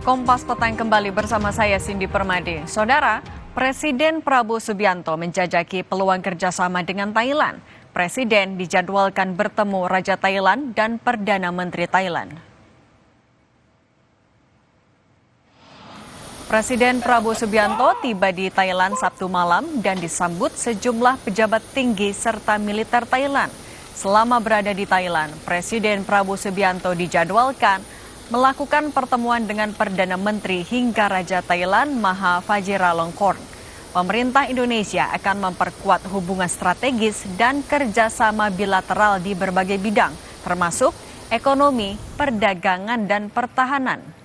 Kompas Petang kembali bersama saya Cindy Permadi. Saudara, Presiden Prabowo Subianto menjajaki peluang kerjasama dengan Thailand. Presiden dijadwalkan bertemu Raja Thailand dan Perdana Menteri Thailand. Presiden Prabowo Subianto tiba di Thailand Sabtu malam dan disambut sejumlah pejabat tinggi serta militer Thailand. Selama berada di Thailand, Presiden Prabowo Subianto dijadwalkan melakukan pertemuan dengan Perdana Menteri hingga Raja Thailand Maha Vajiralongkorn. Pemerintah Indonesia akan memperkuat hubungan strategis dan kerjasama bilateral di berbagai bidang, termasuk ekonomi, perdagangan, dan pertahanan.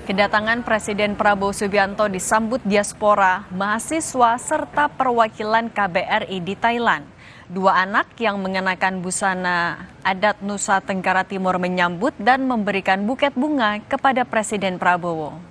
Kedatangan Presiden Prabowo Subianto disambut diaspora, mahasiswa, serta perwakilan KBRI di Thailand. Dua anak yang mengenakan busana adat Nusa Tenggara Timur menyambut dan memberikan buket bunga kepada Presiden Prabowo.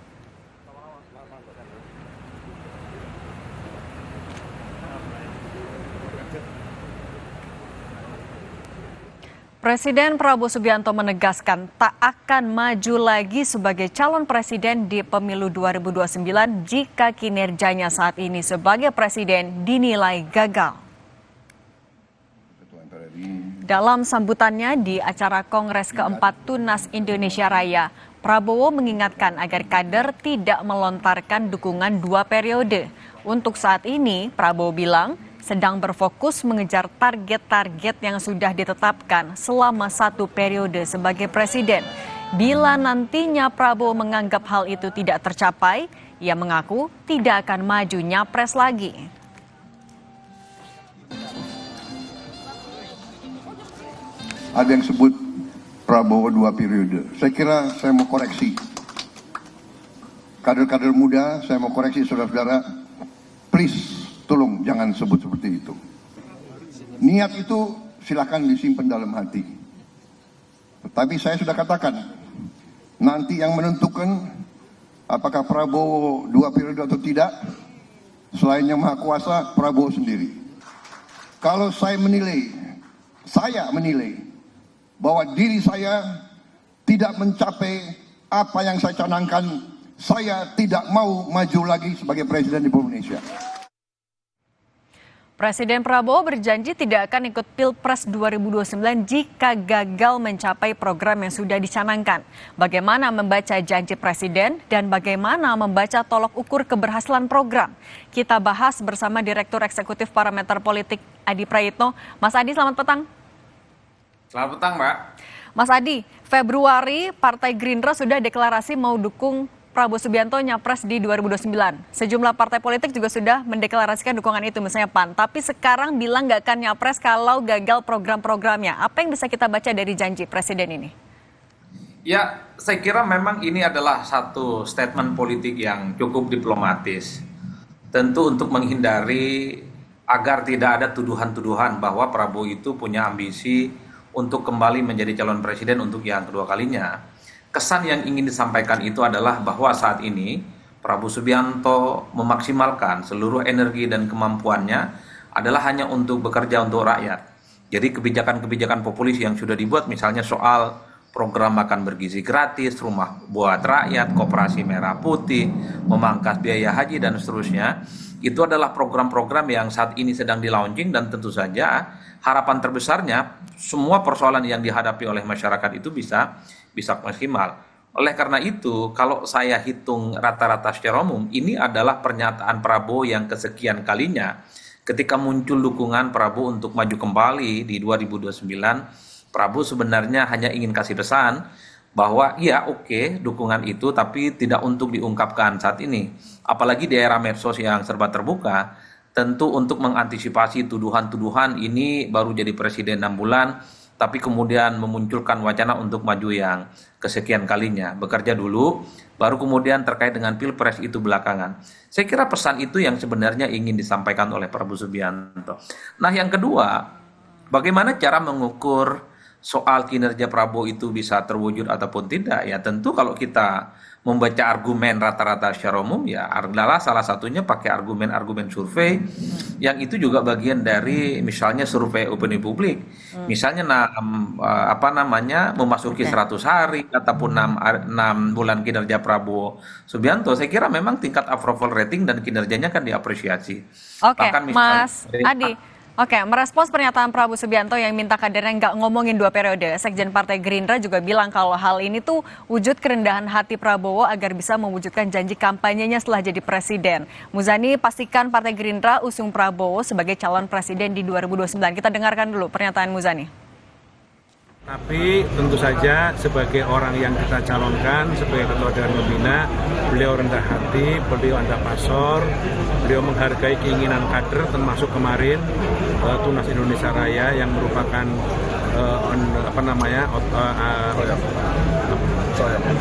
Presiden Prabowo Subianto menegaskan tak akan maju lagi sebagai calon presiden di pemilu 2029 jika kinerjanya saat ini sebagai presiden dinilai gagal. Dalam sambutannya di acara Kongres keempat Tunas Indonesia Raya, Prabowo mengingatkan agar kader tidak melontarkan dukungan 2 periode. Untuk saat ini, Prabowo bilang, sedang berfokus mengejar target-target yang sudah ditetapkan selama 1 periode sebagai presiden. Bila nantinya Prabowo menganggap hal itu tidak tercapai, ia mengaku tidak akan maju nyapres lagi. Ada yang sebut Prabowo 2 periode. Saya kira saya mau koreksi. Kader-kader muda, saya mau koreksi saudara-saudara. Please. Tolong jangan sebut seperti itu. Niat itu silakan disimpan dalam hati. Tetapi saya sudah katakan, nanti yang menentukan apakah Prabowo 2 periode atau tidak, selain yang maha kuasa, Prabowo sendiri. Kalau saya menilai bahwa diri saya tidak mencapai apa yang saya canangkan, saya tidak mau maju lagi sebagai presiden di Indonesia. Presiden Prabowo berjanji tidak akan ikut Pilpres 2029 jika gagal mencapai program yang sudah dicanangkan. Bagaimana membaca janji Presiden dan bagaimana membaca tolok ukur keberhasilan program? Kita bahas bersama Direktur Eksekutif Parameter Politik Adi Prayitno. Mas Adi, selamat petang. Selamat petang, Mbak. Mas Adi, Februari Partai Gerindra sudah deklarasi mau dukung Prabowo Subianto nyapres di 2029. Sejumlah partai politik juga sudah mendeklarasikan dukungan itu, misalnya PAN. Tapi sekarang bilang nggak akan nyapres kalau gagal program-programnya. Apa yang bisa kita baca dari janji Presiden ini? Ya, saya kira memang ini adalah satu statement politik yang cukup diplomatis. Tentu untuk menghindari agar tidak ada tuduhan-tuduhan bahwa Prabowo itu punya ambisi untuk kembali menjadi calon presiden untuk yang kedua kalinya. Kesan yang ingin disampaikan itu adalah bahwa saat ini Prabowo Subianto memaksimalkan seluruh energi dan kemampuannya adalah hanya untuk bekerja untuk rakyat. Jadi kebijakan-kebijakan populis yang sudah dibuat, misalnya soal program makan bergizi gratis, rumah buat rakyat, koperasi merah putih, memangkas biaya haji dan seterusnya, itu adalah program-program yang saat ini sedang di-launching dan tentu saja harapan terbesarnya semua persoalan yang dihadapi oleh masyarakat itu bisa maksimal. Oleh karena itu, kalau saya hitung rata-rata secara umum, ini adalah pernyataan Prabowo yang kesekian kalinya ketika muncul dukungan Prabowo untuk maju kembali di 2029. Prabowo sebenarnya hanya ingin kasih pesan bahwa ya oke, dukungan itu tapi tidak untuk diungkapkan saat ini. Apalagi di era medsos yang serba terbuka, tentu untuk mengantisipasi tuduhan-tuduhan ini baru jadi presiden 6 bulan, tapi kemudian memunculkan wacana untuk maju yang kesekian kalinya. Bekerja dulu, baru kemudian terkait dengan Pilpres itu belakangan. Saya kira pesan itu yang sebenarnya ingin disampaikan oleh Prabowo Subianto. Nah yang kedua, bagaimana cara mengukur soal kinerja Prabowo itu bisa terwujud ataupun tidak, ya tentu kalau kita membaca argumen rata-rata secara umum ya adalah salah satunya pakai argumen-argumen survei yang itu juga bagian dari misalnya survei opini publik. Misalnya memasuki 100 hari ataupun 6 bulan kinerja Prabowo Subianto, saya kira memang tingkat approval rating dan kinerjanya kan diapresiasi. Oke, Bahkan misalnya Mas Adi. Oke, merespons pernyataan Prabowo Subianto yang minta kadernya nggak ngomongin 2 periode, Sekjen Partai Gerindra juga bilang kalau hal ini tuh wujud kerendahan hati Prabowo agar bisa mewujudkan janji kampanyenya setelah jadi presiden. Muzani pastikan Partai Gerindra usung Prabowo sebagai calon presiden di 2029. Kita dengarkan dulu pernyataan Muzani. Tapi tentu saja sebagai orang yang kita calonkan sebagai ketua Dewan Pembina, beliau rendah hati, beliau anda pasor, beliau menghargai keinginan kader termasuk kemarin Tunas Indonesia Raya yang merupakan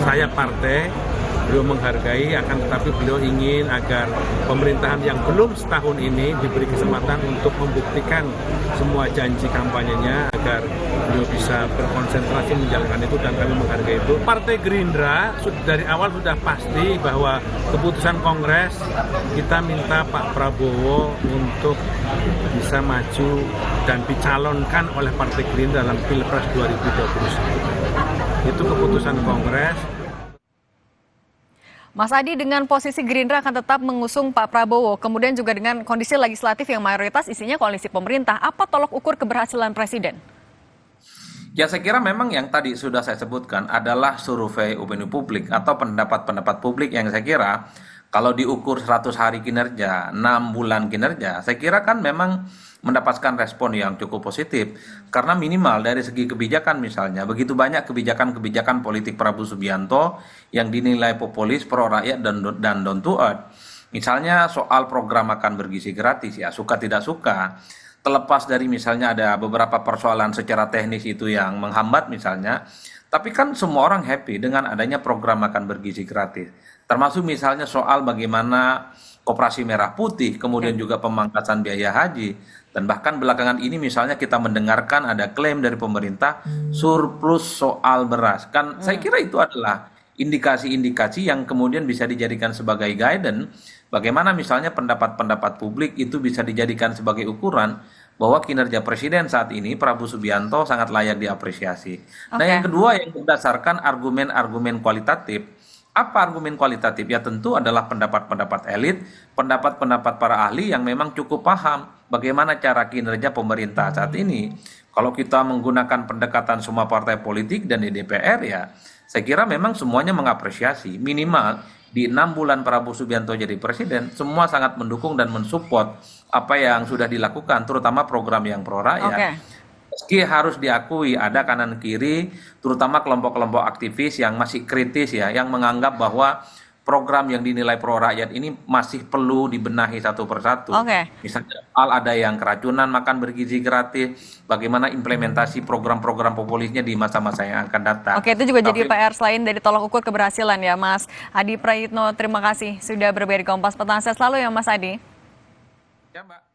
sayap partai. Beliau menghargai, akan tetapi beliau ingin agar pemerintahan yang belum setahun ini diberi kesempatan untuk membuktikan semua janji kampanyenya agar beliau bisa berkonsentrasi menjalankan itu, dan kami menghargai itu. Partai Gerindra dari awal sudah pasti bahwa keputusan Kongres kita minta Pak Prabowo untuk bisa maju dan dicalonkan oleh Partai Gerindra dalam Pilpres 2021. Itu keputusan Kongres. Mas Adi, dengan posisi Gerindra akan tetap mengusung Pak Prabowo, kemudian juga dengan kondisi legislatif yang mayoritas isinya koalisi pemerintah, apa tolok ukur keberhasilan Presiden? Ya saya kira memang yang tadi sudah saya sebutkan adalah survei opini publik atau pendapat-pendapat publik yang saya kira kalau diukur 100 hari kinerja, 6 bulan kinerja, saya kira kan memang mendapatkan respon yang cukup positif. Karena minimal dari segi kebijakan misalnya, begitu banyak kebijakan-kebijakan politik Prabowo Subianto yang dinilai populis, pro rakyat, dan down to earth. Misalnya soal program makan bergizi gratis, ya suka tidak suka. Terlepas dari misalnya ada beberapa persoalan secara teknis itu yang menghambat misalnya, tapi kan semua orang happy dengan adanya program makan bergizi gratis. Termasuk misalnya soal bagaimana Koperasi Merah Putih, kemudian juga pemangkasan biaya haji, dan bahkan belakangan ini misalnya kita mendengarkan ada klaim dari pemerintah surplus soal beras. Kan saya kira itu adalah indikasi-indikasi yang kemudian bisa dijadikan sebagai guidance bagaimana misalnya pendapat-pendapat publik itu bisa dijadikan sebagai ukuran bahwa kinerja Presiden saat ini Prabowo Subianto sangat layak diapresiasi. Nah, yang kedua yang berdasarkan argumen-argumen kualitatif. Apa argumen kualitatif? Ya tentu adalah pendapat-pendapat elit, pendapat-pendapat para ahli yang memang cukup paham bagaimana cara kinerja pemerintah saat ini. Kalau kita menggunakan pendekatan semua partai politik dan di DPR, ya saya kira memang semuanya mengapresiasi. Minimal di 6 bulan Prabowo Subianto jadi presiden, semua sangat mendukung dan mensupport apa yang sudah dilakukan, terutama program yang pro rakyat. Meski harus diakui ada kanan kiri, terutama kelompok-kelompok aktivis yang masih kritis ya, yang menganggap bahwa program yang dinilai pro rakyat ini masih perlu dibenahi satu persatu. Misalnya ada yang keracunan makan bergizi gratis, bagaimana implementasi program-program populisnya di masa-masa yang akan datang. Oke, itu juga jadi PR selain dari tolak ukur keberhasilan ya Mas Adi Prayitno. Terima kasih sudah berbagi di Kompas Petang. Sehat selalu ya Mas Adi. Ya Mbak.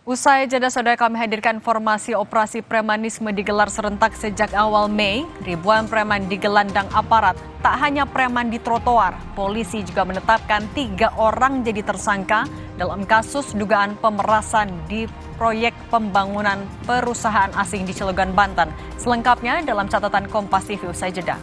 Usai jeda saudara, kami hadirkan informasi operasi premanisme digelar serentak sejak awal Mei. Ribuan preman digelandang aparat. Tak hanya preman di trotoar, polisi juga menetapkan 3 orang jadi tersangka dalam kasus dugaan pemerasan di proyek pembangunan perusahaan asing di Cilegon, Banten. Selengkapnya dalam catatan Kompas TV usai jeda.